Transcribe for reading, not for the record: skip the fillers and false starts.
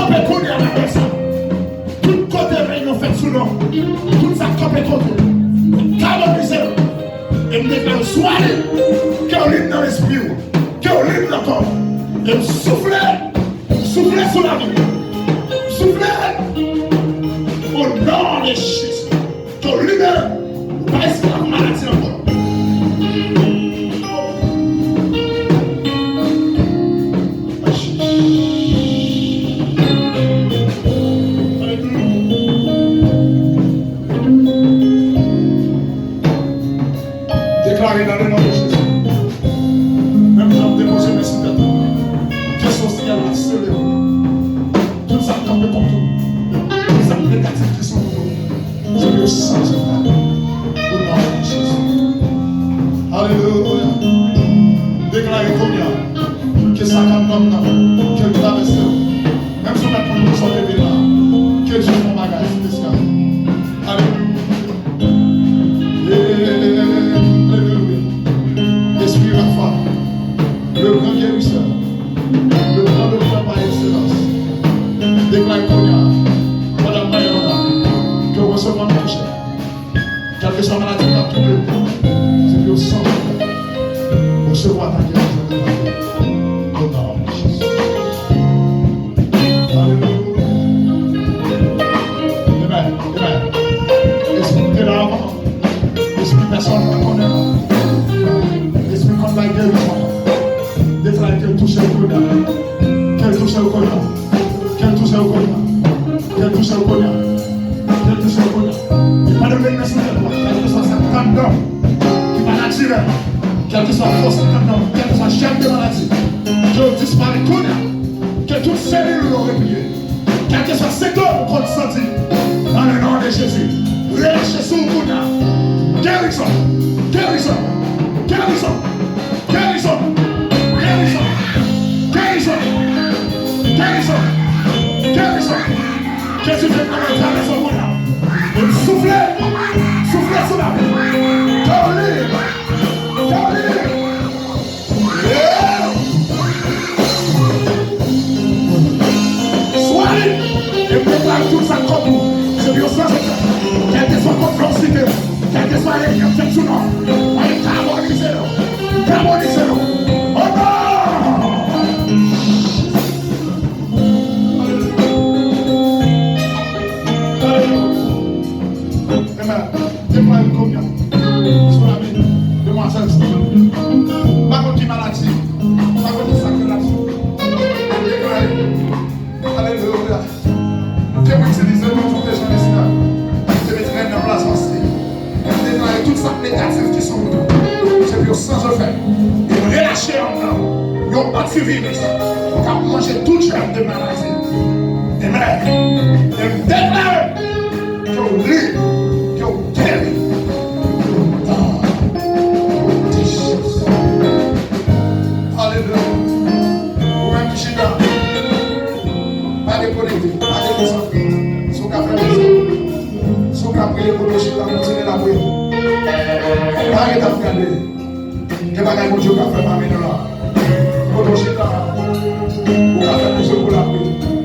campé qu'on est avec ça. Tout côté réunion fait sous l'eau. Tout ça campé côté. Carboniser. Et me déclare soirée. Qu'on libre dans l'esprit. Qu'on libre dans le corps. Et me souffler. Souffler sur la vie. Souffler. Au nom de Jésus. Qu'on libère. Pas esclave maladie encore. Déclaré dans le nom de Jésus. Même si on dépose mes cités, que social a scellé. Tout ça campé pour tout. Tout ça négatif qui sont pour nous. C'est le sang de la vie. Au nom de Jésus. Alléluia. Déclaré combien que ça campe comme ça. Que le traverse. Même si on a pour nous sortir de là. Que Dieu fait un bagage spécial. Alléluia. Esprit Rapha, le grand guérisseur, le grand docteur par excellence, déclare qu'on y a, Madame Mayona, que recevoir nos toucher. Quelle que soit la maladie dans tout le monde, c'est que au sang de recevoir ta guérison de la vie. Au nom de Jésus. Alléluia. Amen. Amen. Esprit de l'avant, esprit personne ne connaît pas. Esprit comme la guérison, déclare qu'elle touche le cognac, qu'elle touche le cognac, qu'elle touche le cognac, qu'elle touche le cognac, qu'elle touche le cognac. Il n'y a pas de weakness sur elle, quel que soit sa tendon, qui va naturel, quelle que soit force de tendon, quelle que soit chaîne de maladie, qu'elle disparaît cognac, que toute cellule l'ont replié, quel que soit secteur qu'on sentit, dans le nom de Jésus, relâchez sur le cognac, guérison, guérison. Guérison, guérison, guérison, guérison, guérison, guérison. Qu'est-ce que tu fais pour la guérison? Soufflez, soufflez sur la vie. Libre, libre. Sois libre et prépare tout ça comme vous. C'est bien ça, quel que soit votre complexité, quel que soit les infections, carbonisez-le. Carbonisez-le. Oh non! Amen. Déclare combien? Sur la vie. Demoiselle. Pas contre qui maladie. Pas contre qui sacralisation. Déclare. Alléluia. Que vous utilisez pour toutes les gens ici. Je mettrai une place aussi. Déclare tout ça négatif qui sont autour. C'est pour sans effet. Et relâcher en nous. Ils ont antivirus. Pour qu'on mange toute germe de maladie. Amen. Et déclare que vous libre, que vous guéri. Alléluia. Vous-même qui chita. Pas de connecté, pas de décentrer. Sous qu'à faire des sous qu'à prier pour le chita, continuez la prière. Arrête à regarder. Que bagaille mon Dieu qu'a fait parmi nous là. Pour le chita, pour qu'a fait pour la prière.